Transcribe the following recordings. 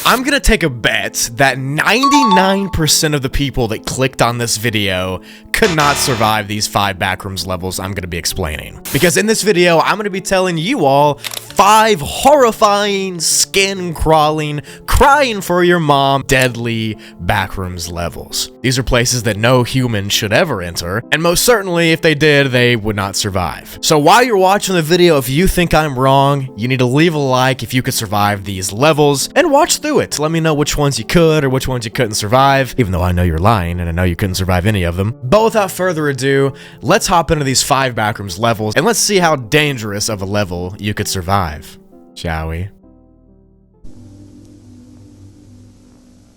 I'm gonna take a bet that 99% of the people that clicked on this video could not survive these 5 backrooms levels I'm gonna be explaining. Because in this video, I'm gonna be telling you all 5 horrifying, skin-crawling, crying for your mom, deadly backrooms levels. These are places that no human should ever enter, and most certainly if they did, they would not survive. So while you're watching the video, if you think I'm wrong, you need to leave a like if you could survive these levels, and watch through it to let me know which ones you could or which ones you couldn't survive, even though I know you're lying and I know you couldn't survive any of them. But without further ado, let's hop into these 5 backrooms levels, and let's see how dangerous of a level you could survive. Shall we?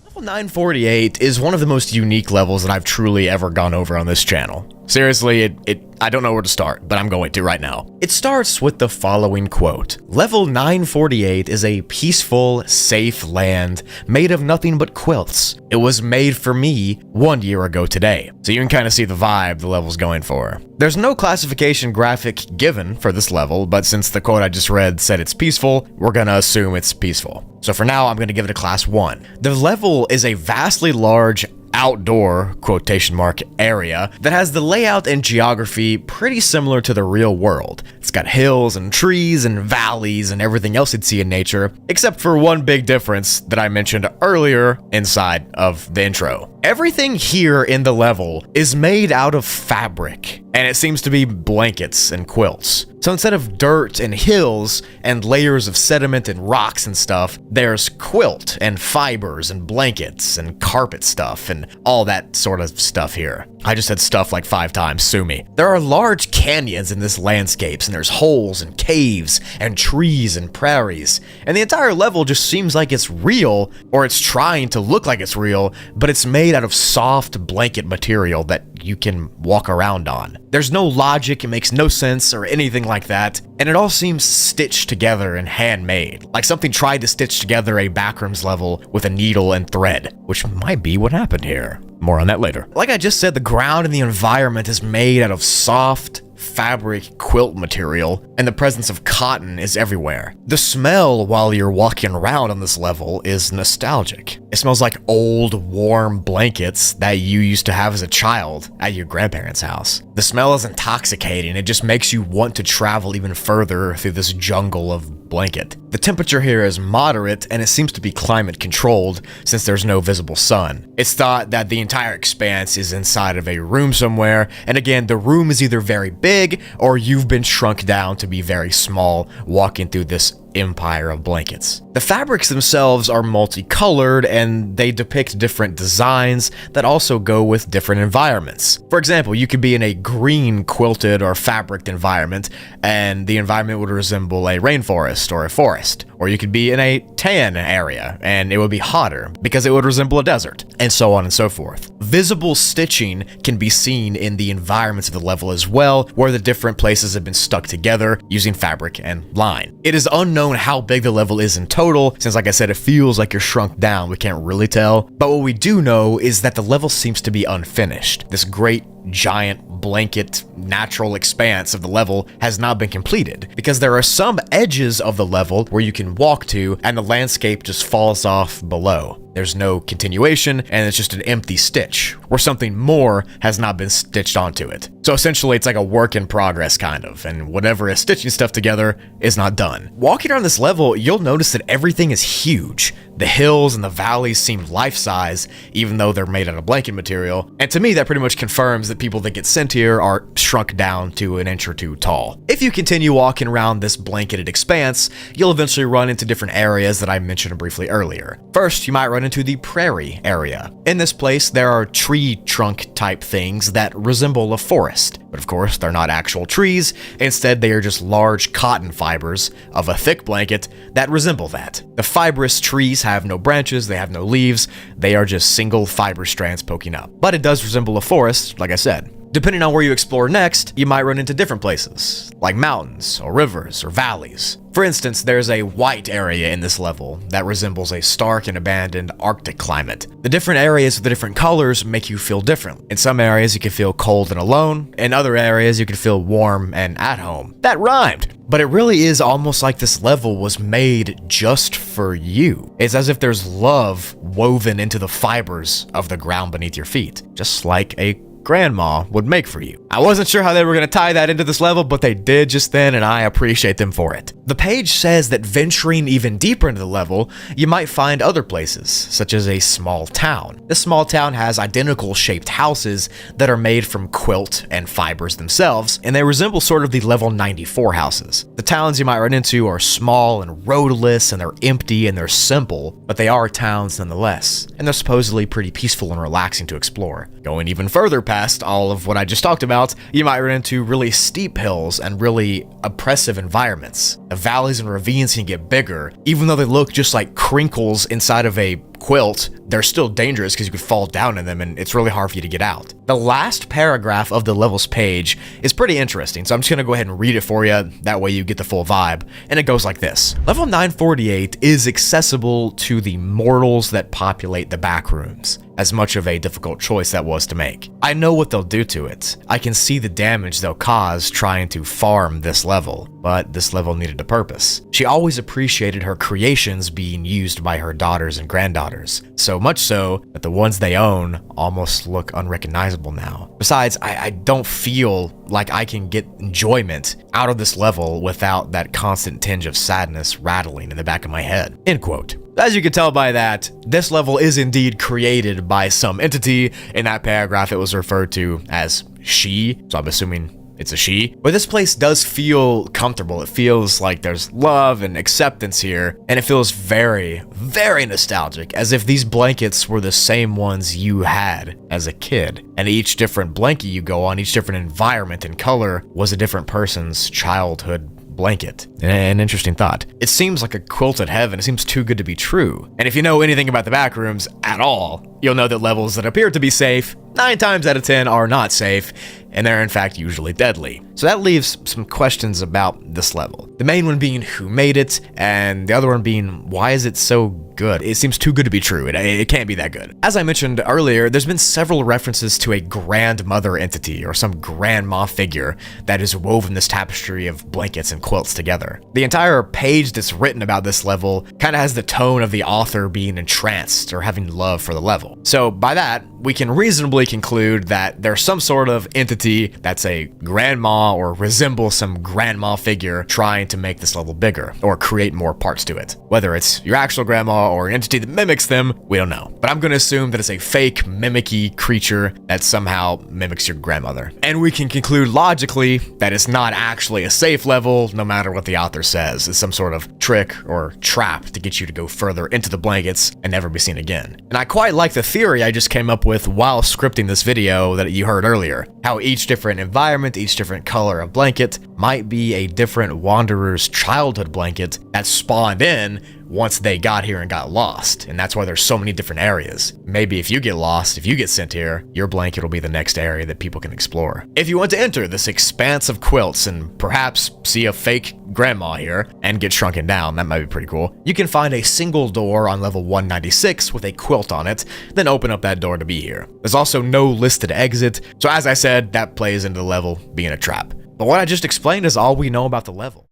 Level 948 is one of the most unique levels that I've truly ever gone over on this channel. Seriously, I don't know where to start, but I'm going to right now. It starts with the following quote. Level 948 is a peaceful, safe land made of nothing but quilts. It was made for me 1 year ago today. So you can kind of see the vibe the level's going for. There's no classification graphic given for this level, but since the quote I just read said it's peaceful, we're gonna assume it's peaceful. So for now, I'm gonna give it a class 1. The level is a vastly large outdoor quotation mark area that has the layout and geography pretty similar to the real world. It's got hills and trees and valleys and everything else you'd see in nature, except for one big difference that I mentioned earlier inside of the intro. Everything here in the level is made out of fabric, and it seems to be blankets and quilts. So instead of dirt and hills and layers of sediment and rocks and stuff, there's quilt and fibers and blankets and carpet stuff and all that sort of stuff here. I just said stuff like 5 times, sue me. There are large canyons in this landscapes, and there's holes and caves and trees and prairies, and the entire level just seems like it's real, or it's trying to look like it's real, but it's made out of soft blanket material that you can walk around on. There's no logic, it makes no sense or anything like that, and it all seems stitched together and handmade, like something tried to stitch together a backrooms level with a needle and thread, which might be what happened here. More on that later. Like I just said, the ground and the environment is made out of soft fabric quilt material, and the presence of cotton is everywhere. The smell while you're walking around on this level is nostalgic. It smells like old, warm blankets that you used to have as a child at your grandparents' house. The smell is intoxicating. It just makes you want to travel even further through this jungle of blanket. The temperature here is moderate, and it seems to be climate controlled since there's no visible sun. It's thought that the entire expanse is inside of a room somewhere, and again, the room is either very big or you've been shrunk down to be very small walking through this empire of blankets. The fabrics themselves are multicolored, and they depict different designs that also go with different environments. For example, you could be in a green quilted or fabric environment, and the environment would resemble a rainforest or a forest. Or you could be in a tan area, and it would be hotter because it would resemble a desert, and so on and so forth. Visible stitching can be seen in the environments of the level as well, where the different places have been stuck together using fabric and line. It is unknown how big the level is in total, since like I said, it feels like you're shrunk down. We can't really tell. But what we do know is that the level seems to be unfinished. This great giant blanket natural expanse of the level has not been completed, because there are some edges of the level where you can walk to and the landscape just falls off below. There's no continuation, and it's just an empty stitch, where something more has not been stitched onto it. So essentially, it's like a work in progress kind of, and whatever is stitching stuff together is not done. Walking around this level, you'll notice that everything is huge. The hills and the valleys seem life-size, even though they're made out of blanket material, and to me that pretty much confirms that people that get sent here are shrunk down to an inch or two tall. If you continue walking around this blanketed expanse, you'll eventually run into different areas that I mentioned briefly earlier. First, you might run into the prairie area. In this place, there are tree trunk type things that resemble a forest, but of course they're not actual trees. Instead, they are just large cotton fibers of a thick blanket that resemble that. The fibrous trees have no branches, they have no leaves, they are just single fiber strands poking up. But it does resemble a forest, like I said. Depending on where you explore next, you might run into different places, like mountains, or rivers, or valleys. For instance, there's a white area in this level that resembles a stark and abandoned Arctic climate. The different areas with the different colors make you feel different. In some areas, you can feel cold and alone. In other areas, you can feel warm and at home. That rhymed! But it really is almost like this level was made just for you. It's as if there's love woven into the fibers of the ground beneath your feet, just like a grandma would make for you. I wasn't sure how they were going to tie that into this level, but they did just then, and I appreciate them for it. The page says that venturing even deeper into the level, you might find other places, such as a small town. This small town has identical shaped houses that are made from quilt and fibers themselves, and they resemble sort of the level 94 houses. The towns you might run into are small and roadless, and they're empty and they're simple, but they are towns nonetheless, and they're supposedly pretty peaceful and relaxing to explore. Going even further past all of what I just talked about, you might run into really steep hills and really oppressive environments. The valleys and ravines can get bigger. Even though they look just like crinkles inside of a quilt, they're still dangerous because you could fall down in them and it's really hard for you to get out. The last paragraph of the levels page is pretty interesting, so I'm just going to go ahead and read it for you, that way you get the full vibe, and it goes like this. Level 948 is accessible to the mortals that populate the backrooms. As much of a difficult choice that was to make. I know what they'll do to it. I can see the damage they'll cause trying to farm this level, but this level needed a purpose. She always appreciated her creations being used by her daughters and granddaughters, so much so that the ones they own almost look unrecognizable now. Besides, I don't feel like I can get enjoyment out of this level without that constant tinge of sadness rattling in the back of my head. End quote. As you can tell by that, this level is indeed created by some entity. In that paragraph, it was referred to as she, so I'm assuming it's a she. But this place does feel comfortable. It feels like there's love and acceptance here, and it feels very, very nostalgic, as if these blankets were the same ones you had as a kid. And each different blanket you go on, each different environment and color was a different person's childhood blanket. An interesting thought. It seems like a quilted heaven. It seems too good to be true. And if you know anything about the backrooms at all, you'll know that levels that appear to be safe 9 times out of 10 are not safe, and they're in fact usually deadly. So that leaves some questions about this level. The main one being who made it, and the other one being why is it so good? It seems too good to be true. It can't be that good. As I mentioned earlier, there's been several references to a grandmother entity or some grandma figure that has woven this tapestry of blankets and quilts together. The entire page that's written about this level kind of has the tone of the author being entranced or having love for the level. So by that, we can reasonably conclude that there's some sort of entity that's a grandma or resembles some grandma figure trying to make this level bigger or create more parts to it. Whether it's your actual grandma or an entity that mimics them, we don't know. But I'm going to assume that it's a fake, mimicky creature that somehow mimics your grandmother. And we can conclude logically that it's not actually a safe level, no matter what the author says. It's some sort of trick or trap to get you to go further into the blankets and never be seen again. And I quite like the theory I just came up with while scripting this video that you heard earlier. How each different environment, each different color of blanket might be a different wanderer's childhood blanket that spawned in once they got here and got lost. And that's why there's so many different areas. Maybe if you get lost, if you get sent here, your blanket will be the next area that people can explore. If you want to enter this expanse of quilts and perhaps see a fake grandma here and get shrunken down, that might be pretty cool, you can find a single door on level 196 with a quilt on it, then open up that door to be here. There's also no listed exit, so as I said, that plays into the level being a trap. But what I just explained is all we know about the level.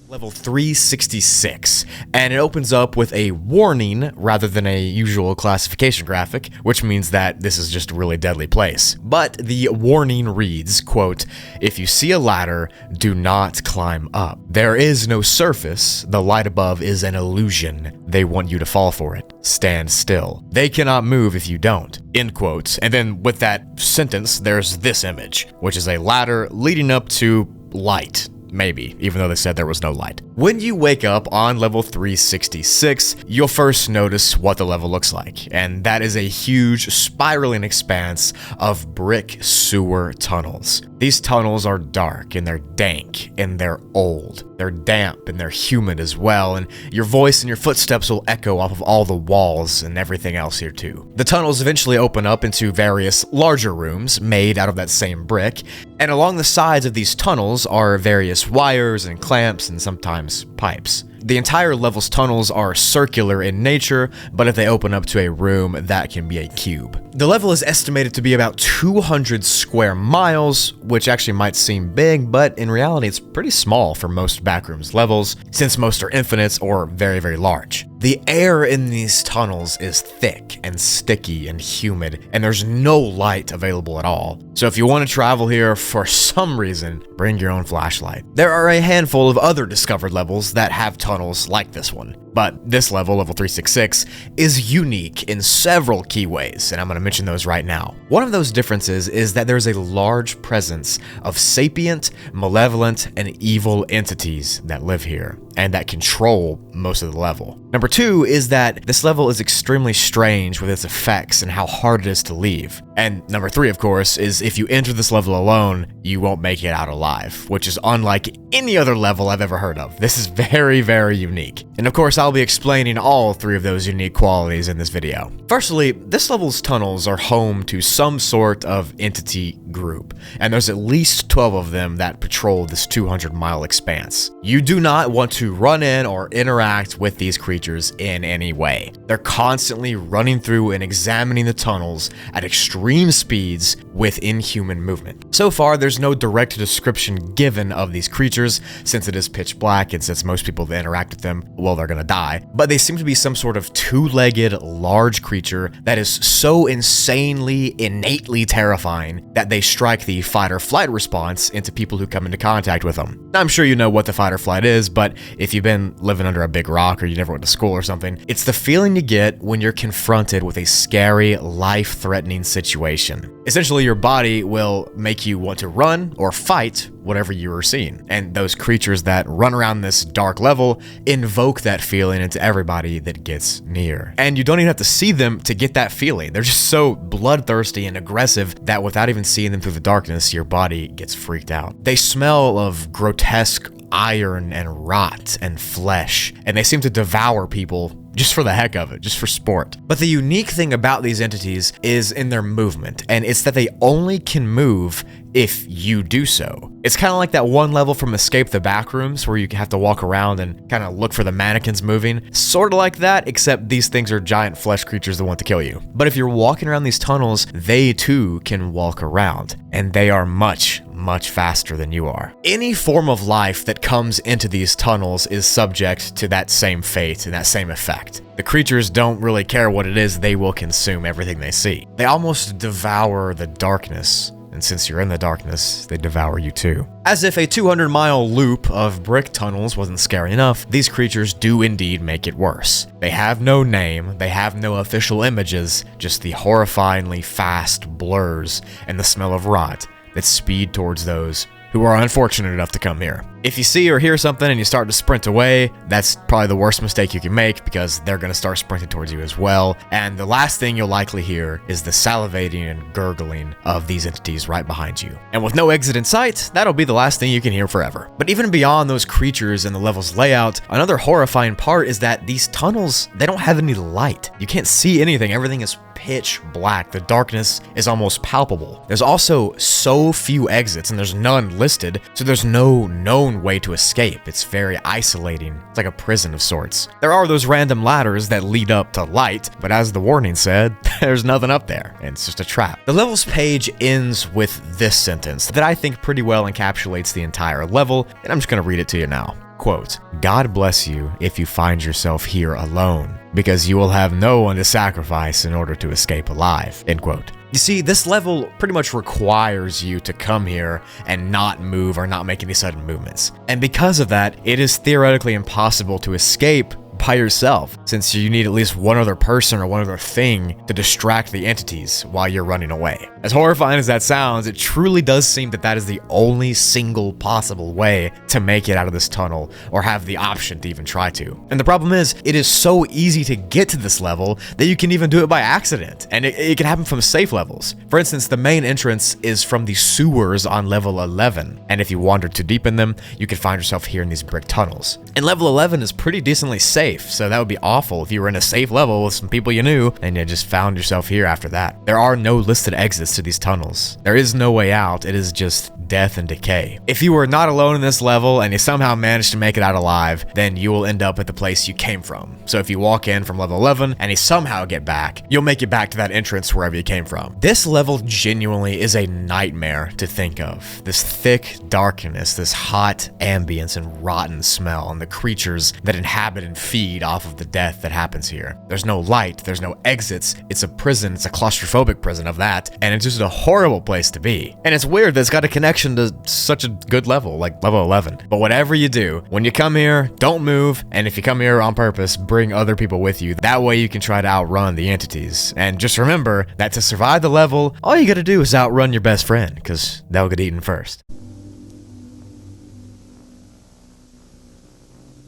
Level 366, and it opens up with a warning rather than a usual classification graphic, which means that this is just a really deadly place. But the warning reads, quote, "If you see a ladder, do not climb up. There is no surface. The light above is an illusion. They want you to fall for it. Stand still. They cannot move if you don't." End quote. And then with that sentence, there's this image, which is a ladder leading up to light. maybe, even though they said there was no light. When you wake up on level 366, you'll first notice what the level looks like, and that is a huge spiraling expanse of brick sewer tunnels. These tunnels are dark, and they're dank, and they're old. They're damp, and they're humid as well, and your voice and your footsteps will echo off of all the walls and everything else here too. The tunnels eventually open up into various larger rooms made out of that same brick, and along the sides of these tunnels are various wires and clamps and sometimes pipes. The entire level's tunnels are circular in nature, but if they open up to a room, that can be a cube. The level is estimated to be about 200 square miles, which actually might seem big, but in reality it's pretty small for most Backrooms levels, since most are infinite or very, very large. The air in these tunnels is thick and sticky and humid, and there's no light available at all. So if you want to travel here for some reason, bring your own flashlight. There are a handful of other discovered levels that have tunnels like this one, but this level 366, is unique in several key ways, and I'm going to mention those right now. One of those differences is that there's a large presence of sapient, malevolent, and evil entities that live here, and that control most of the level. Number 2 is that this level is extremely strange with its effects and how hard it is to leave. And number 3, of course, is if you enter this level alone, you won't make it out alive, which is unlike any other level I've ever heard of. This is very, very unique. And of course, I'll be explaining all 3 of those unique qualities in this video. Firstly, this level's tunnels are home to some sort of entity group, and there's at least 12 of them that patrol this 200-mile expanse. You do not want to run in or interact with these creatures in any way. They're constantly running through and examining the tunnels at extreme speeds with inhuman movement. So far, there's no direct description given of these creatures, since it is pitch black and since most people that interact with them, well, they're gonna die. But they seem to be some sort of two-legged, large creature that is so insanely, innately terrifying that they strike the fight or flight response into people who come into contact with them. Now, I'm sure you know what the fight or flight is, but if you've been living under a big rock or you never went to school or something, it's the feeling you get when you're confronted with a scary, life-threatening situation. Essentially, your body will make you want to run or fight whatever you are seeing. And those creatures that run around this dark level invoke that feeling into everybody that gets near. And you don't even have to see them to get that feeling. They're just so bloodthirsty and aggressive that without even seeing them through the darkness, your body gets freaked out. They smell of grotesque iron and rot and flesh, and they seem to devour people just for the heck of it, just for sport. But the unique thing about these entities is in their movement, and it's that they only can move if you do so. It's kind of like that one level from Escape the Backrooms where you have to walk around and kind of look for the mannequins moving. Sort of like that, except these things are giant flesh creatures that want to kill you. But if you're walking around these tunnels, they too can walk around, and they are much faster than you are. Any form of life that comes into these tunnels is subject to that same fate and that same effect. The creatures don't really care what it is, they will consume everything they see. They almost devour the darkness, and since you're in the darkness, they devour you too. As if a 200-mile loop of brick tunnels wasn't scary enough, these creatures do indeed make it worse. They have no name, they have no official images, just the horrifyingly fast blurs and the smell of rot that speed towards those who are unfortunate enough to come here. If you see or hear something and you start to sprint away, that's probably the worst mistake you can make because they're going to start sprinting towards you as well. And the last thing you'll likely hear is the salivating and gurgling of these entities right behind you. And with no exit in sight, that'll be the last thing you can hear forever. But even beyond those creatures and the level's layout, another horrifying part is that these tunnels, they don't have any light. You can't see anything. Everything is pitch black. The darkness is almost palpable. There's also so few exits and there's none listed, so there's no known way to escape. It's very isolating. It's like a prison of sorts. There are those random ladders that lead up to light, but as the warning said, there's nothing up there, and it's just a trap. The levels page ends with this sentence that I think pretty well encapsulates the entire level, and I'm just gonna read it to you now. Quote, "God bless you if you find yourself here alone, because you will have no one to sacrifice in order to escape alive." End quote. You see, this level pretty much requires you to come here and not move or not make any sudden movements. And because of that, it is theoretically impossible to escape by yourself, since you need at least one other person or one other thing to distract the entities while you're running away. As horrifying as that sounds, it truly does seem that that is the only single possible way to make it out of this tunnel, or have the option to even try to. And the problem is, it is so easy to get to this level that you can even do it by accident, and it can happen from safe levels. For instance, the main entrance is from the sewers on level 11, and if you wander too deep in them, you can find yourself here in these brick tunnels. And level 11 is pretty decently safe, so that would be awful if you were in a safe level with some people you knew, and you just found yourself here after that. There are no listed exits to these tunnels. There is no way out, it is just death and decay. If you were not alone in this level and you somehow managed to make it out alive, then you will end up at the place you came from. So if you walk in from level 11 and you somehow get back, you'll make it back to that entrance wherever you came from. This level genuinely is a nightmare to think of. This thick darkness, this hot ambience and rotten smell, and the creatures that inhabit and feed off of the death that happens here. There's no light, there's no exits. It's a prison, it's a claustrophobic prison of that, and it's just a horrible place to be. And it's weird that it's got a connection to such a good level, like level 11. But whatever you do, when you come here, don't move, and if you come here on purpose, bring other people with you. That way you can try to outrun the entities. And just remember that to survive the level, all you gotta do is outrun your best friend, because they'll get eaten first.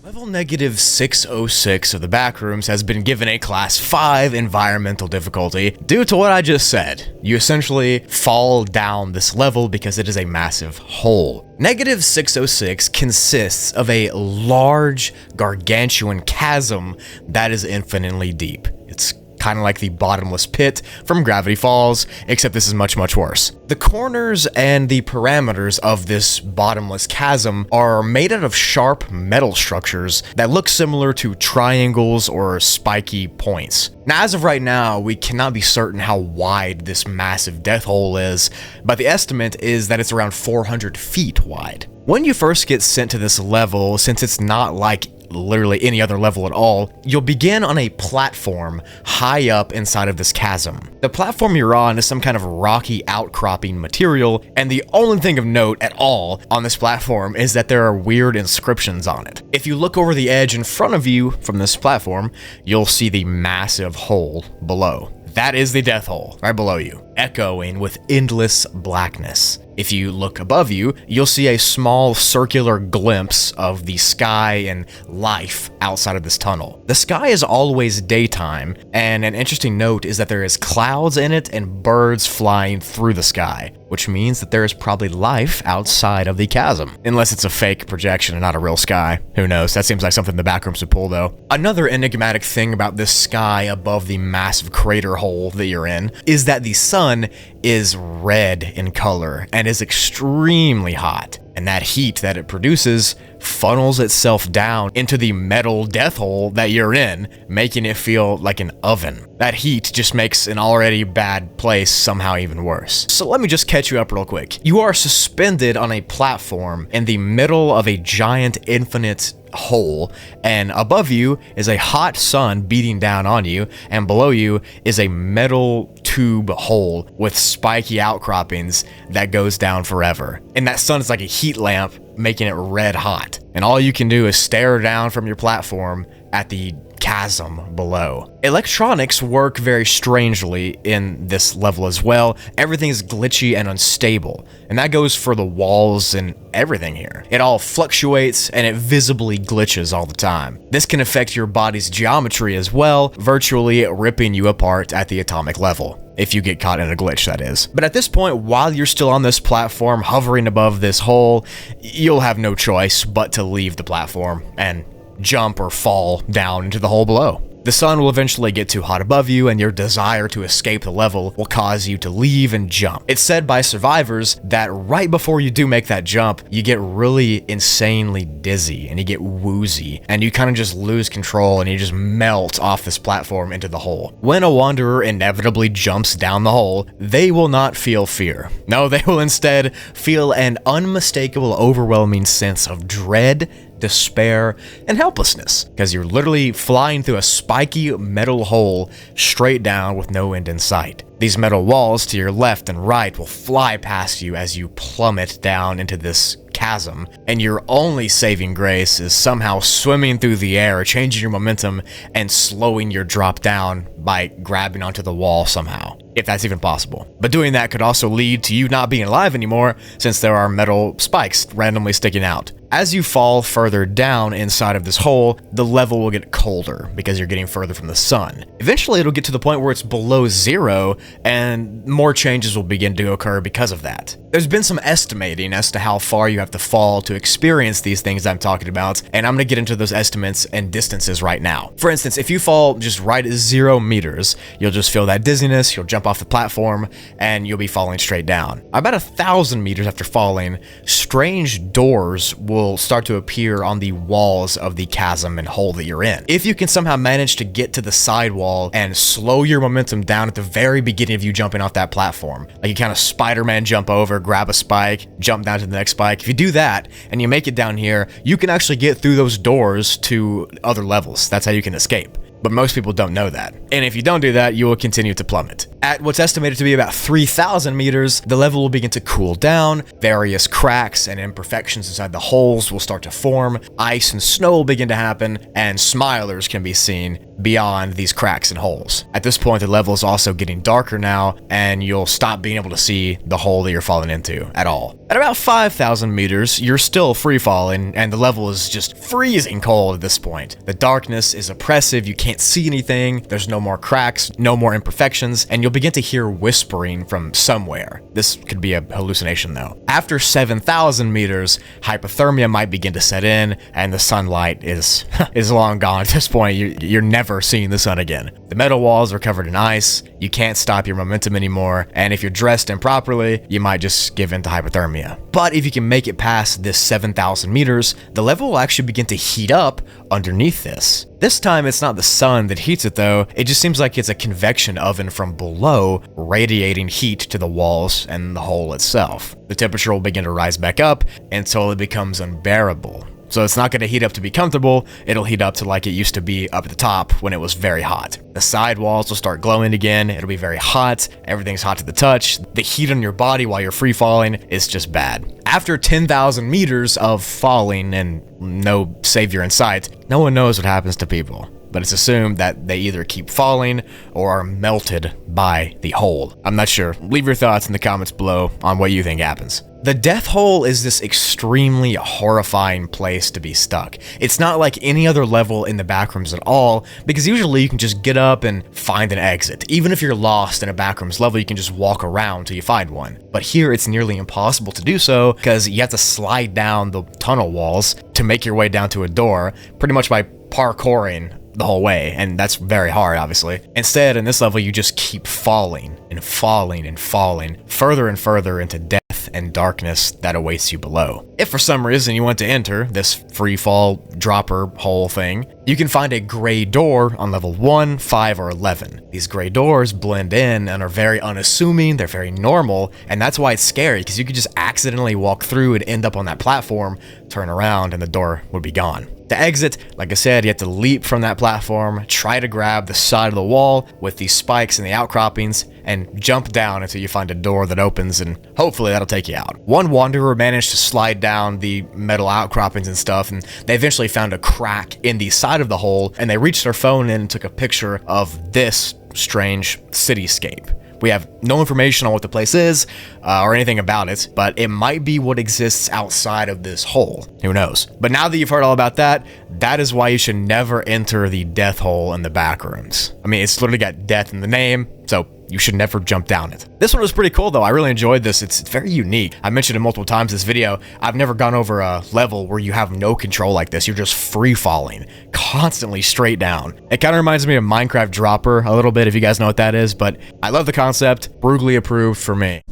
Level negative 606 of the Backrooms has been given a class 5 environmental difficulty due to what I just said. You essentially fall down this level because it is a massive hole. Negative 606 consists of a large, gargantuan chasm that is infinitely deep. It's kind of like the bottomless pit from Gravity Falls, except this is much, much worse. The corners and the parameters of this bottomless chasm are made out of sharp metal structures that look similar to triangles or spiky points. Now, as of right now, we cannot be certain how wide this massive death hole is, but the estimate is that it's around 400 feet wide. When you first get sent to this level, since it's not like literally any other level at all, you'll begin on a platform high up inside of this chasm. The platform you're on is some kind of rocky outcropping material, and the only thing of note at all on this platform is that there are weird inscriptions on it. If you look over the edge in front of you from this platform, you'll see the massive hole below. That is the death hole right below you, echoing with endless blackness. If you look above you, you'll see a small circular glimpse of the sky and life outside of this tunnel. The sky is always daytime, and an interesting note is that there is clouds in it and birds flying through the sky, which means that there is probably life outside of the chasm. Unless it's a fake projection and not a real sky. Who knows? That seems like something the Backrooms would pull, though. Another enigmatic thing about this sky above the massive crater hole that you're in is that the sun is red in color and is extremely hot. And that heat that it produces funnels itself down into the metal death hole that you're in, making it feel like an oven. That heat just makes an already bad place somehow even worse. So let me just catch you up real quick. You are suspended on a platform in the middle of a giant infinite hole, and above you is a hot sun beating down on you, and below you is a metal tube hole with spiky outcroppings that goes down forever. And that sun is like a heat lamp, making it red hot. And all you can do is stare down from your platform at the chasm below. Electronics work very strangely in this level as well. Everything is glitchy and unstable, and that goes for the walls and everything here. It all fluctuates and it visibly glitches all the time. This can affect your body's geometry as well, virtually ripping you apart at the atomic level. If you get caught in a glitch, that is. But at this point, while you're still on this platform hovering above this hole, you'll have no choice but to leave the platform and jump or fall down into the hole below. The sun will eventually get too hot above you, and your desire to escape the level will cause you to leave and jump. It's said by survivors that right before you do make that jump, you get really insanely dizzy and you get woozy, and you kind of just lose control and you just melt off this platform into the hole. When a wanderer inevitably jumps down the hole, they will not feel fear. No, they will instead feel an unmistakable, overwhelming sense of dread, despair, and helplessness, because you're literally flying through a spiky metal hole straight down with no end in sight. These metal walls to your left and right will fly past you as you plummet down into this chasm chasm, and your only saving grace is somehow swimming through the air, changing your momentum, and slowing your drop down by grabbing onto the wall somehow, if that's even possible. But doing that could also lead to you not being alive anymore, since there are metal spikes randomly sticking out. As you fall further down inside of this hole, the level will get colder because you're getting further from the sun. Eventually, it'll get to the point where it's below 0, and more changes will begin to occur because of that. There's been some estimating as to how far you have to fall to experience these things I'm talking about, and I'm going to get into those estimates and distances right now. For instance, if you fall just right at 0 meters, you'll just feel that dizziness, you'll jump off the platform, and you'll be falling straight down. About 1,000 meters after falling, strange doors will start to appear on the walls of the chasm and hole that you're in. If you can somehow manage to get to the sidewall and slow your momentum down at the very beginning of you jumping off that platform, like you kind of Spider-Man jump over, grab a spike, jump down to the next spike. If you do that and you make it down here, you can actually get through those doors to other levels. That's how you can escape. But most people don't know that. And if you don't do that, you will continue to plummet. At what's estimated to be about 3,000 meters, the level will begin to cool down, various cracks and imperfections inside the holes will start to form, ice and snow will begin to happen, and smilers can be seen beyond these cracks and holes. At this point, the level is also getting darker now, and you'll stop being able to see the hole that you're falling into at all. At about 5,000 meters, you're still free falling, and the level is just freezing cold at this point. The darkness is oppressive, you can't see anything, there's no more cracks, no more imperfections, and you'll begin to hear whispering from somewhere. This could be a hallucination though. After 7,000 meters, hypothermia might begin to set in, and the sunlight is long gone at this point. You're never seeing the sun again. The metal walls are covered in ice, you can't stop your momentum anymore, and if you're dressed improperly, you might just give in to hypothermia. But if you can make it past this 7,000 meters, the level will actually begin to heat up underneath this. This time, it's not the sun that heats it though, it just seems like it's a convection oven from below, radiating heat to the walls and the hole itself. The temperature will begin to rise back up until it becomes unbearable. So it's not going to heat up to be comfortable, it'll heat up to like it used to be up at the top when it was very hot. The side walls will start glowing again, it'll be very hot, everything's hot to the touch, the heat on your body while you're free falling is just bad. After 10,000 meters of falling and no savior in sight, no one knows what happens to people. But it's assumed that they either keep falling or are melted by the hole. I'm not sure. Leave your thoughts in the comments below on what you think happens. The death hole is this extremely horrifying place to be stuck. It's not like any other level in the backrooms at all, because usually you can just get up and find an exit. Even if you're lost in a backrooms level, you can just walk around till you find one. But here it's nearly impossible to do so, because you have to slide down the tunnel walls to make your way down to a door, pretty much by parkouring the whole way, and that's very hard, obviously. Instead, in this level, you just keep falling and falling and falling further and further into death and darkness that awaits you below. If for some reason you want to enter this free fall dropper hole thing, you can find a gray door on level 1, 5, or 11. These gray doors blend in and are very unassuming, they're very normal, and that's why it's scary, because you could just accidentally walk through and end up on that platform, turn around, and the door would be gone. To exit, like I said, you have to leap from that platform, try to grab the side of the wall with these spikes and the outcroppings, and jump down until you find a door that opens, and hopefully that'll take you out. One wanderer managed to slide down the metal outcroppings and stuff, and they eventually found a crack in the side of the hole, and they reached their phone in and took a picture of this strange cityscape. We have no information on what the place is or anything about it, but it might be what exists outside of this hole. Who knows? But now that you've heard all about that, that is why you should never enter the death hole in the backrooms. I mean, it's literally got death in the name, so you should never jump down it. This one was pretty cool though. I really enjoyed this. It's very unique. I mentioned it multiple times in this video. I've never gone over a level where you have no control like this. You're just free falling, constantly straight down. It kind of reminds me of Minecraft Dropper a little bit, if you guys know what that is, but I love the concept. Brutally approved for me.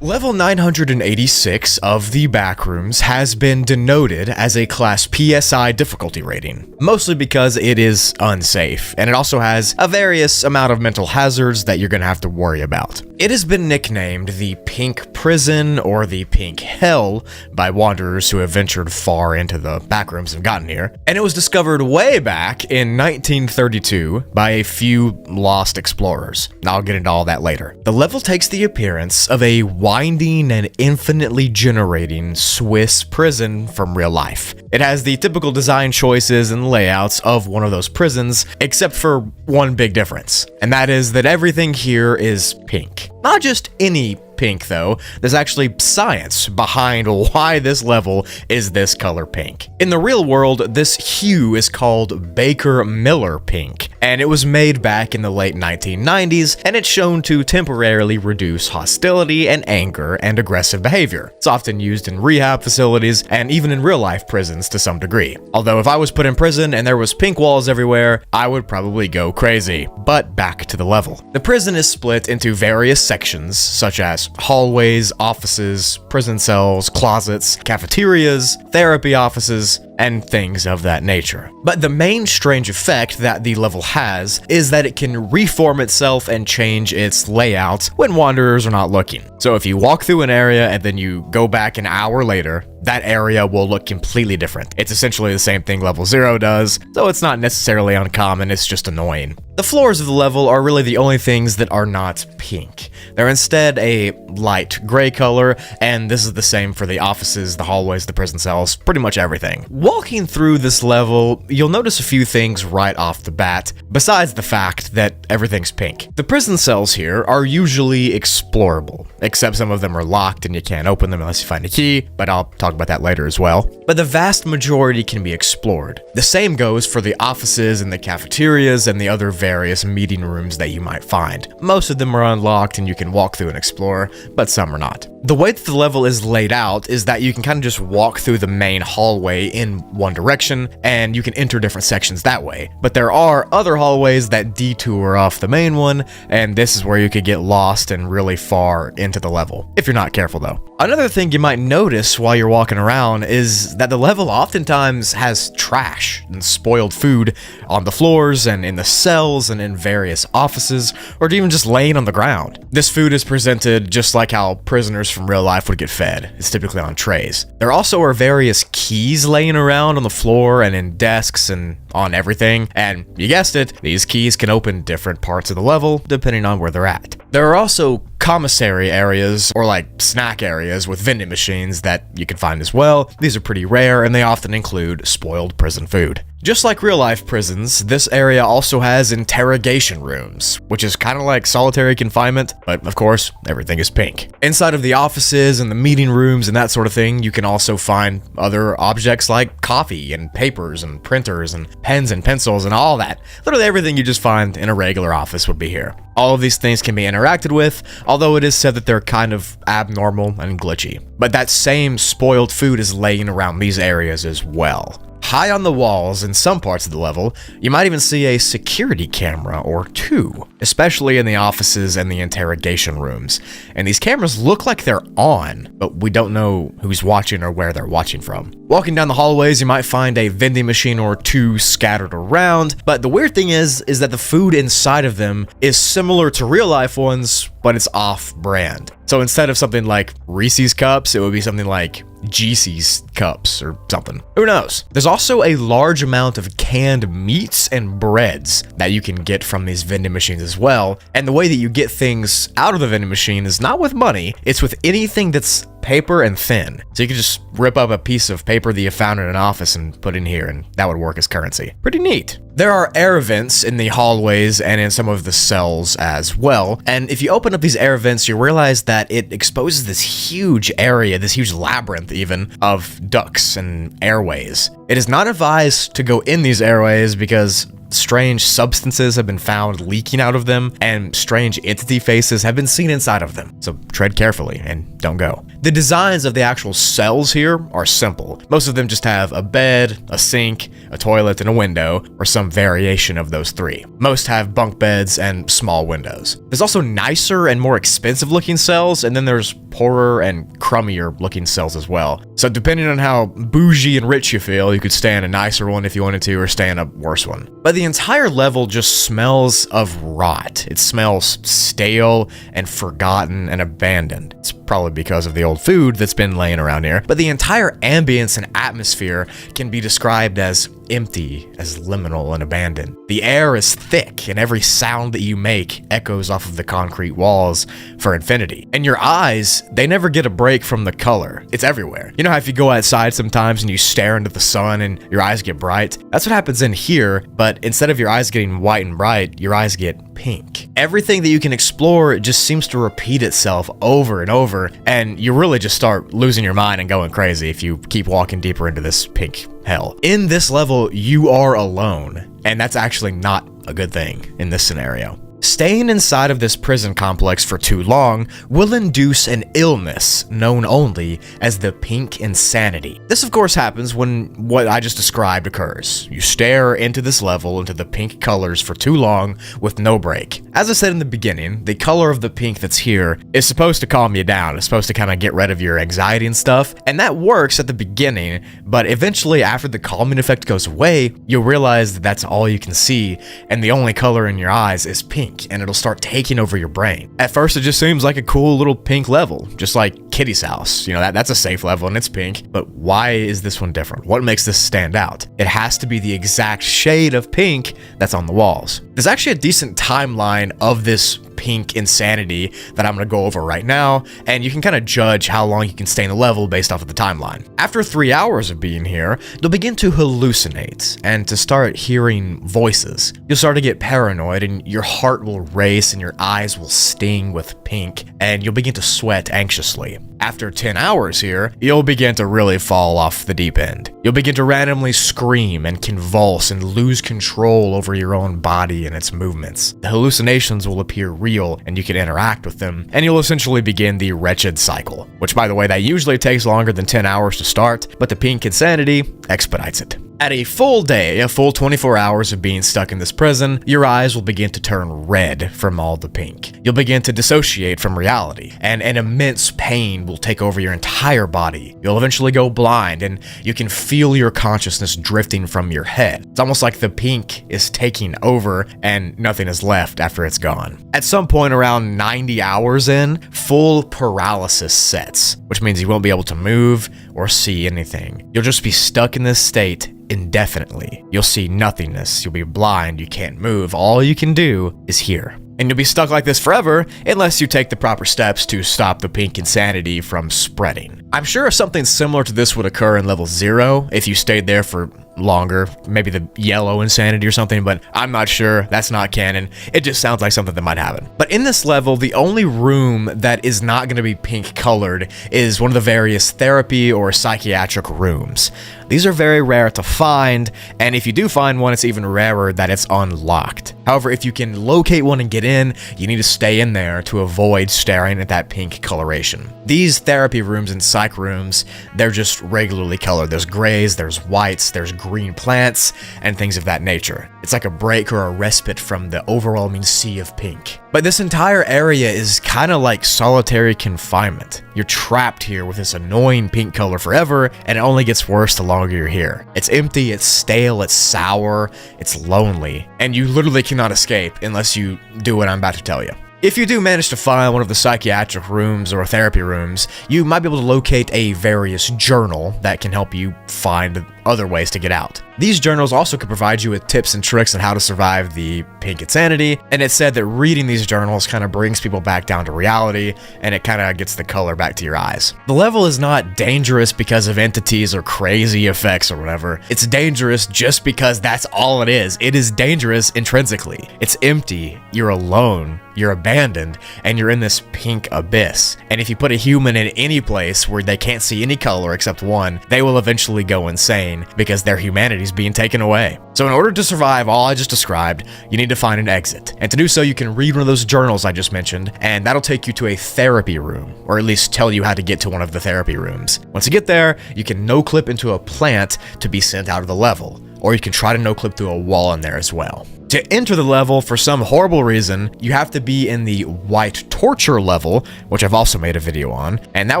Level 986 of the Backrooms has been denoted as a Class PSI difficulty rating, mostly because it is unsafe, and it also has a various amount of mental hazards that you're going to have to worry about. It has been nicknamed the Pink Prison or the Pink Hell by wanderers who have ventured far into the Backrooms and gotten here, and it was discovered way back in 1932 by a few lost explorers. I'll get into all that later. The level takes the appearance of a winding and infinitely generating Swiss prison from real life. It has the typical design choices and layouts of one of those prisons, except for one big difference, and that is that everything here is pink. Not just any pink though, there's actually science behind why this level is this color pink. In the real world, this hue is called Baker-Miller pink, and it was made back in the late 1990s, and it's shown to temporarily reduce hostility and anger and aggressive behavior. It's often used in rehab facilities and even in real life prisons to some degree. Although if I was put in prison and there was pink walls everywhere, I would probably go crazy. But back to the level. The prison is split into various sections, such as hallways, offices, prison cells, closets, cafeterias, therapy offices, and things of that nature. But the main strange effect that the level has is that it can reform itself and change its layout when wanderers are not looking. So if you walk through an area and then you go back an hour later, that area will look completely different. It's essentially the same thing level 0 does, so it's not necessarily uncommon, it's just annoying. The floors of the level are really the only things that are not pink. They're instead a light gray color, and this is the same for the offices, the hallways, the prison cells, pretty much everything. Walking through this level, you'll notice a few things right off the bat, besides the fact that everything's pink. The prison cells here are usually explorable, except some of them are locked and you can't open them unless you find a key, but I'll talk about that later as well. But the vast majority can be explored. The same goes for the offices and the cafeterias and the other various meeting rooms that you might find. Most of them are unlocked and you can walk through and explore, but some are not. The way that the level is laid out is that you can kind of just walk through the main hallway in one direction, and you can enter different sections that way. But there are other hallways that detour off the main one, and this is where you could get lost and really far into the level, if you're not careful though. Another thing you might notice while you're walking around is that the level oftentimes has trash and spoiled food on the floors and in the cells and in various offices, or even just laying on the ground. This food is presented just like how prisoners from real life would get fed. It's typically on trays. There also are various keys laying around on the floor and in desks and on everything, and you guessed it, these keys can open different parts of the level depending on where they're at. There are also commissary areas, or like snack areas with vending machines that you can find as well. These are pretty rare and they often include spoiled prison food. Just like real life prisons, this area also has interrogation rooms, which is kind of like solitary confinement, but of course, everything is pink. Inside of the offices and the meeting rooms and that sort of thing, you can also find other objects like coffee and papers and printers and pens and pencils and all that. Literally everything you just find in a regular office would be here. All of these things can be interacted with, although it is said that they're kind of abnormal and glitchy. But that same spoiled food is laying around these areas as well. High on the walls in some parts of the level, you might even see a security camera or two, especially in the offices and the interrogation rooms. And these cameras look like they're on, but we don't know who's watching or where they're watching from. Walking down the hallways, you might find a vending machine or two scattered around, but the weird thing is that the food inside of them is similar to real life ones, but it's off-brand. So instead of something like Reese's cups, it would be something like GC's cups or something. Who knows? There's also a large amount of canned meats and breads that you can get from these vending machines as well. And the way that you get things out of the vending machine is not with money, it's with anything that's paper and thin. So you can just rip up a piece of paper that you found in an office and put in here, and that would work as currency. Pretty neat. There are air vents in the hallways and in some of the cells as well, and if you open up these air vents, you realize that it exposes this huge area, this huge labyrinth even, of ducts and airways. It is not advised to go in these airways because strange substances have been found leaking out of them, and strange entity faces have been seen inside of them. So tread carefully and don't go. The designs of the actual cells here are simple. Most of them just have a bed, a sink, a toilet, and a window, or some variation of those three. Most have bunk beds and small windows. There's also nicer and more expensive looking cells, and then there's poorer and crummier looking cells as well. So depending on how bougie and rich you feel, you could stay in a nicer one if you wanted to, or stay in a worse one. But the entire level just smells of rot. It smells stale and forgotten and abandoned. It's probably because of the old food that's been laying around here. But the entire ambience and atmosphere can be described as empty, as liminal and abandoned. The air is thick, and every sound that you make echoes off of the concrete walls for infinity. And your eyes, they never get a break from the color. It's everywhere. You know how if you go outside sometimes and you stare into the sun and your eyes get bright? That's what happens in here, but instead of your eyes getting white and bright, your eyes get pink. Everything that you can explore just seems to repeat itself over and over, and you really just start losing your mind and going crazy if you keep walking deeper into this pink hell. In this level, you are alone, and that's actually not a good thing in this scenario. Staying inside of this prison complex for too long will induce an illness known only as the pink insanity. This of course happens when what I just described occurs. You stare into this level, into the pink colors for too long with no break. As I said in the beginning, the color of the pink that's here is supposed to calm you down. It's supposed to kind of get rid of your anxiety and stuff, and that works at the beginning, but eventually after the calming effect goes away, you'll realize that that's all you can see, and the only color in your eyes is pink. And it'll start taking over your brain. At first, it just seems like a cool little pink level, just like Kitty's house. You know, that's a safe level and it's pink, but why is this one different? What makes this stand out? It has to be the exact shade of pink that's on the walls. There's actually a decent timeline of this pink insanity that I'm going to go over right now, and you can kind of judge how long you can stay in the level based off of the timeline. After 3 hours of being here, you'll begin to hallucinate and to start hearing voices. You'll start to get paranoid, and your heart will race and your eyes will sting with pink, and you'll begin to sweat anxiously. After 10 hours here, you'll begin to really fall off the deep end. You'll begin to randomly scream and convulse and lose control over your own body and its movements. The hallucinations will appear real and you can interact with them, and you'll essentially begin the wretched cycle, which by the way, that usually takes longer than 10 hours to start, but the pink insanity expedites it. At a full day, a full 24 hours of being stuck in this prison, your eyes will begin to turn red from all the pink. You'll begin to dissociate from reality, and an immense pain will take over your entire body. You'll eventually go blind, and you can feel your consciousness drifting from your head. It's almost like the pink is taking over, and nothing is left after it's gone. At some point around 90 hours in, full paralysis sets, which means you won't be able to move or see anything. You'll just be stuck in this state indefinitely. You'll see nothingness. You'll be blind. You can't move. All you can do is hear. And you'll be stuck like this forever unless you take the proper steps to stop the pink insanity from spreading. I'm sure something similar to this would occur in level 0 if you stayed there for longer, maybe the yellow insanity or something, but I'm not sure. That's not canon. It just sounds like something that might happen. But in this level, the only room that is not going to be pink colored is one of the various therapy or psychiatric rooms. These are very rare to find, and if you do find one, it's even rarer that it's unlocked. However, if you can locate one and get in, you need to stay in there to avoid staring at that pink coloration. These therapy rooms and psych rooms, they're just regularly colored. There's grays, there's whites, there's green plants, and things of that nature. It's like a break or a respite from the overwhelming sea of pink. But this entire area is kind of like solitary confinement. You're trapped here with this annoying pink color forever, and it only gets worse the longer you're here. It's empty, it's stale, it's sour, it's lonely, and you literally cannot escape unless you do what I'm about to tell you. If you do manage to find one of the psychiatric rooms or therapy rooms, you might be able to locate a various journal that can help you find other ways to get out. These journals also could provide you with tips and tricks on how to survive the pink insanity, and it's said that reading these journals kind of brings people back down to reality, and it kind of gets the color back to your eyes. The level is not dangerous because of entities or crazy effects or whatever. It's dangerous just because that's all it is. It is dangerous intrinsically. It's empty, you're alone, you're abandoned, and you're in this pink abyss. And if you put a human in any place where they can't see any color except one, they will eventually go insane because their humanity is being taken away. So in order to survive all I just described, you need to find an exit. And to do so, you can read one of those journals I just mentioned, and that'll take you to a therapy room, or at least tell you how to get to one of the therapy rooms. Once you get there, you can no-clip into a plant to be sent out of the level, or you can try to no-clip through a wall in there as well. To enter the level, for some horrible reason, you have to be in the white torture level, which I've also made a video on, and that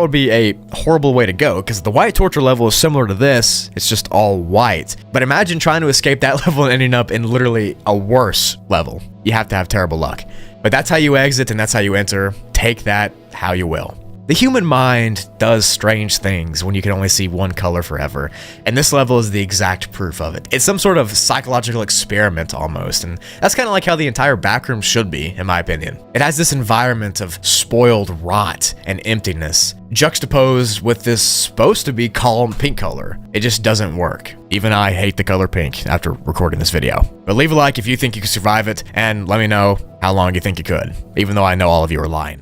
would be a horrible way to go, because the white torture level is similar to this, it's just all white. But imagine trying to escape that level and ending up in literally a worse level. You have to have terrible luck. But that's how you exit and that's how you enter. Take that how you will. The human mind does strange things when you can only see one color forever, and this level is the exact proof of it. It's some sort of psychological experiment almost, and that's kind of like how the entire backroom should be, in my opinion. It has this environment of spoiled rot and emptiness, juxtaposed with this supposed to be calm pink color. It just doesn't work. Even I hate the color pink after recording this video. But leave a like if you think you can survive it, and let me know how long you think you could, even though I know all of you are lying.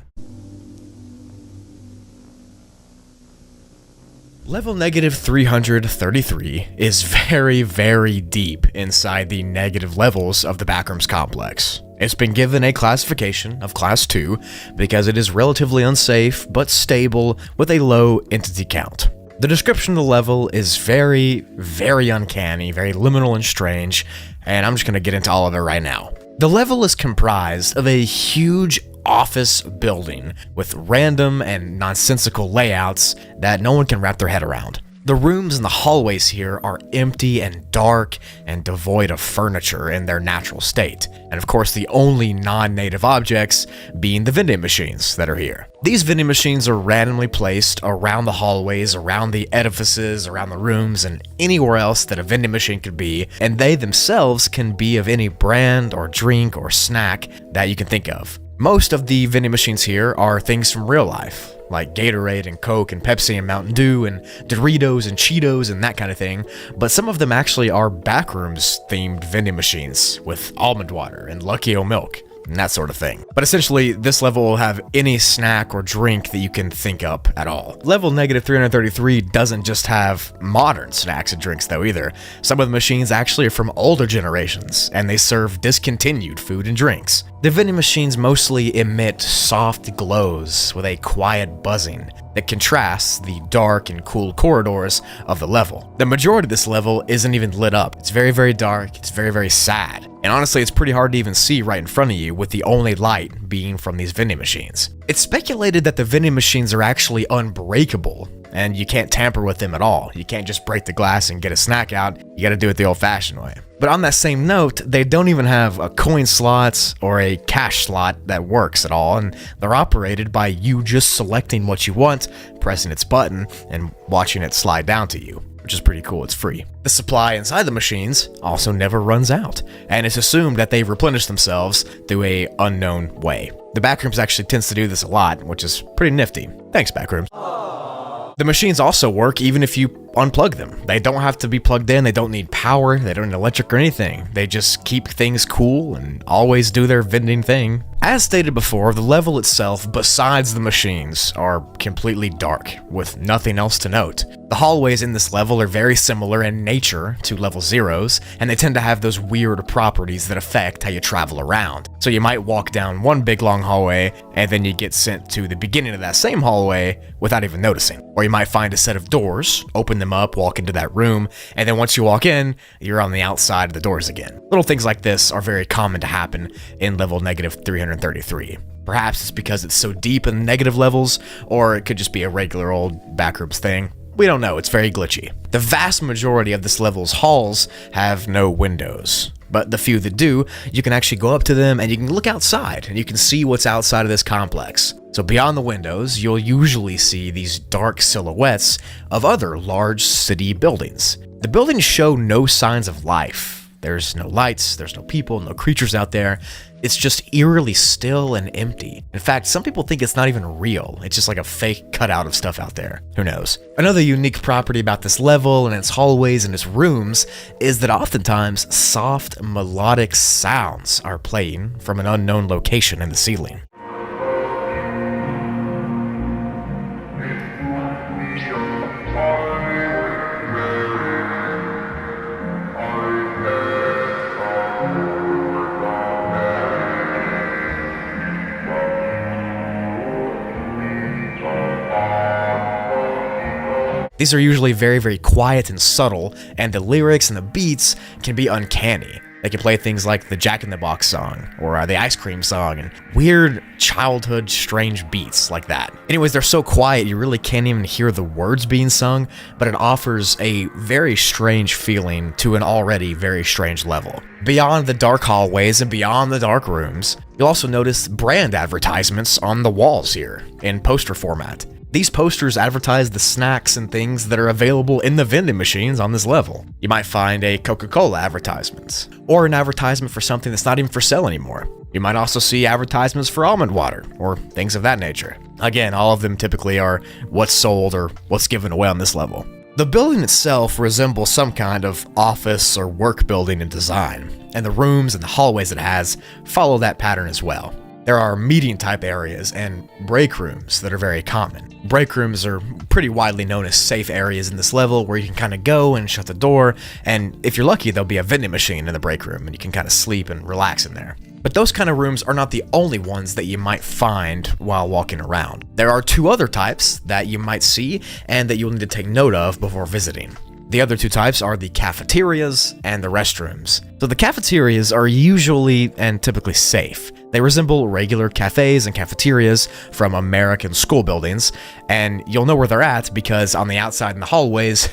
Level negative 333 is very, very deep inside the negative levels of the Backrooms complex. It's been given a classification of Class 2 because it is relatively unsafe but stable with a low entity count. The description of the level is very, very uncanny, very liminal and strange, and I'm just going to get into all of it right now. The level is comprised of a huge office building with random and nonsensical layouts that no one can wrap their head around. The rooms and the hallways here are empty and dark and devoid of furniture in their natural state. And of course, the only non-native objects being the vending machines that are here. These vending machines are randomly placed around the hallways, around the edifices, around the rooms, and anywhere else that a vending machine could be, and they themselves can be of any brand or drink or snack that you can think of. Most of the vending machines here are things from real life, like Gatorade and Coke and Pepsi and Mountain Dew and Doritos and Cheetos and that kind of thing, but some of them actually are Backrooms themed vending machines with almond water and Lucky O milk and that sort of thing. But essentially, this level will have any snack or drink that you can think up at all. Level negative 333 doesn't just have modern snacks and drinks though either. Some of the machines actually are from older generations, and they serve discontinued food and drinks. The vending machines mostly emit soft glows with a quiet buzzing that contrasts the dark and cool corridors of the level. The majority of this level isn't even lit up. It's very, very dark. It's very, very sad. And honestly, it's pretty hard to even see right in front of you with the only light being from these vending machines. It's speculated that the vending machines are actually unbreakable, and you can't tamper with them at all. You can't just break the glass and get a snack out. You gotta do it the old-fashioned way. But on that same note, they don't even have a coin slot or a cash slot that works at all, and they're operated by you just selecting what you want, pressing its button, and watching it slide down to you, which is pretty cool. It's free. The supply inside the machines also never runs out, and it's assumed that they replenish themselves through a unknown way. The Backrooms actually tends to do this a lot, which is pretty nifty. Thanks, Backrooms. The machines also work even if you unplug them. They don't have to be plugged in, they don't need power, they don't need electric or anything. They just keep things cool and always do their vending thing. As stated before, the level itself, besides the machines, are completely dark, with nothing else to note. The hallways in this level are very similar in nature to level 0's, and they tend to have those weird properties that affect how you travel around. So you might walk down one big long hallway, and then you get sent to the beginning of that same hallway without even noticing. Or you might find a set of doors, open them up, walk into that room, and then once you walk in, you're on the outside of the doors again. Little things like this are very common to happen in level negative 333. Perhaps it's because it's so deep in the negative levels, or it could just be a regular old Backrooms thing. We don't know, it's very glitchy. The vast majority of this level's halls have no windows, but the few that do, you can actually go up to them and you can look outside and you can see what's outside of this complex. So beyond the windows, you'll usually see these dark silhouettes of other large city buildings. The buildings show no signs of life. There's no lights, there's no people, no creatures out there. It's just eerily still and empty. In fact, some people think it's not even real. It's just like a fake cutout of stuff out there. Who knows? Another unique property about this level and its hallways and its rooms is that oftentimes soft melodic sounds are playing from an unknown location in the ceiling. These are usually very, very quiet and subtle, and the lyrics and the beats can be uncanny. They can play things like the Jack in the Box song or the ice cream song and weird childhood strange beats like that. Anyways, they're so quiet you really can't even hear the words being sung, but it offers a very strange feeling to an already very strange level. Beyond the dark hallways and beyond the dark rooms, you'll also notice brand advertisements on the walls here in poster format. These posters advertise the snacks and things that are available in the vending machines on this level. You might find a Coca-Cola advertisement, or an advertisement for something that's not even for sale anymore. You might also see advertisements for almond water, or things of that nature. Again, all of them typically are what's sold or what's given away on this level. The building itself resembles some kind of office or work building in design, and the rooms and the hallways it has follow that pattern as well. There are meeting type areas and break rooms that are very common. Break rooms are pretty widely known as safe areas in this level where you can kind of go and shut the door, and if you're lucky, there'll be a vending machine in the break room and you can kind of sleep and relax in there. But those kind of rooms are not the only ones that you might find while walking around. There are two other types that you might see and that you'll need to take note of before visiting. The other two types are the cafeterias and the restrooms. So the cafeterias are usually and typically safe. They resemble regular cafes and cafeterias from American school buildings, and you'll know where they're at because on the outside in the hallways,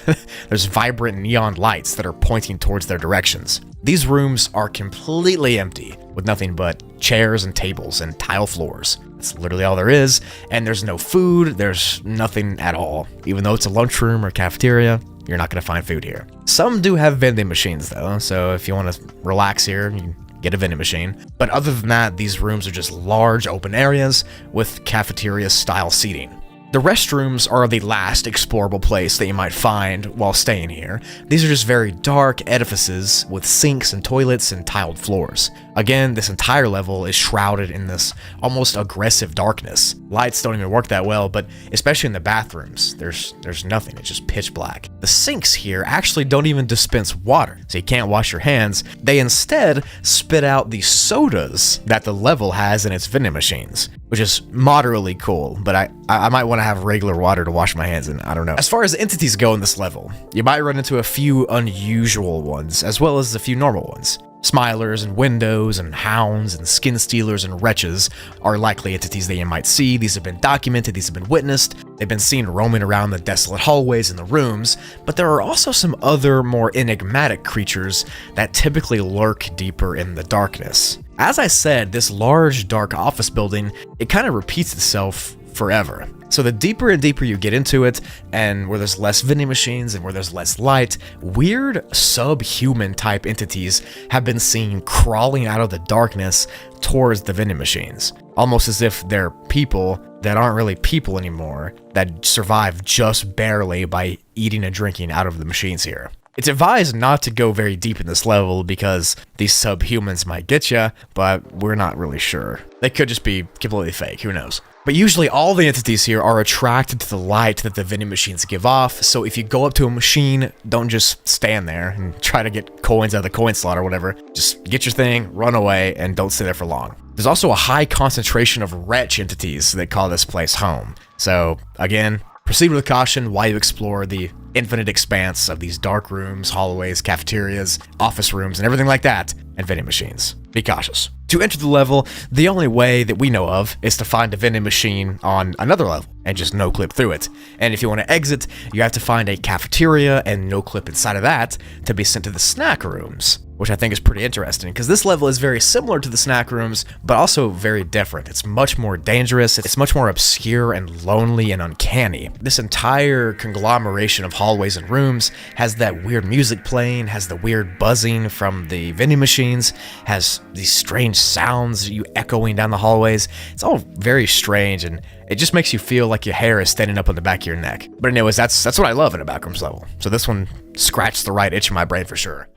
there's vibrant neon lights that are pointing towards their directions. These rooms are completely empty, with nothing but chairs and tables and tile floors. That's literally all there is, and there's no food, there's nothing at all. Even though it's a lunchroom or cafeteria, you're not going to find food here. Some do have vending machines though, so if you want to relax here, you can get a vending machine. But other than that, these rooms are just large open areas with cafeteria style seating. The restrooms are the last explorable place that you might find while staying here. These are just very dark edifices with sinks and toilets and tiled floors. Again, this entire level is shrouded in this almost aggressive darkness. Lights don't even work that well, but especially in the bathrooms, there's nothing, it's just pitch black. The sinks here actually don't even dispense water, so you can't wash your hands. They instead spit out the sodas that the level has in its vending machines, which is moderately cool, but I might want to have regular water to wash my hands in, I don't know. As far as entities go in this level, you might run into a few unusual ones, as well as a few normal ones. Smilers and windows and hounds and skin stealers and wretches are likely entities that you might see. These have been documented, these have been witnessed, they've been seen roaming around the desolate hallways and the rooms, but there are also some other more enigmatic creatures that typically lurk deeper in the darkness. As I said, this large dark office building, it kind of repeats itself forever. So the deeper and deeper you get into it, and where there's less vending machines and where there's less light, weird subhuman type entities have been seen crawling out of the darkness towards the vending machines. Almost as if they're people that aren't really people anymore, that survive just barely by eating and drinking out of the machines here. It's advised not to go very deep in this level because these subhumans might get you, but we're not really sure. They could just be completely fake, who knows? But usually all the entities here are attracted to the light that the vending machines give off, so if you go up to a machine, don't just stand there and try to get coins out of the coin slot or whatever. Just get your thing, run away, and don't stay there for long. There's also a high concentration of wretch entities that call this place home. So, again, proceed with caution while you explore the infinite expanse of these dark rooms, hallways, cafeterias, office rooms, and everything like that, and vending machines. Be cautious. To enter the level, the only way that we know of is to find a vending machine on another level and just no-clip through it. And if you want to exit, you have to find a cafeteria and no-clip inside of that to be sent to the snack rooms, which I think is pretty interesting because this level is very similar to the snack rooms, but also very different. It's much more dangerous, it's much more obscure and lonely and uncanny. This entire conglomeration of hallways and rooms has that weird music playing, has the weird buzzing from the vending machines, has these strange sounds you echoing down the hallways. It's all very strange and it just makes you feel like your hair is standing up on the back of your neck. But anyways, that's what I love in a Backrooms level. So this one scratched the right itch in my brain for sure.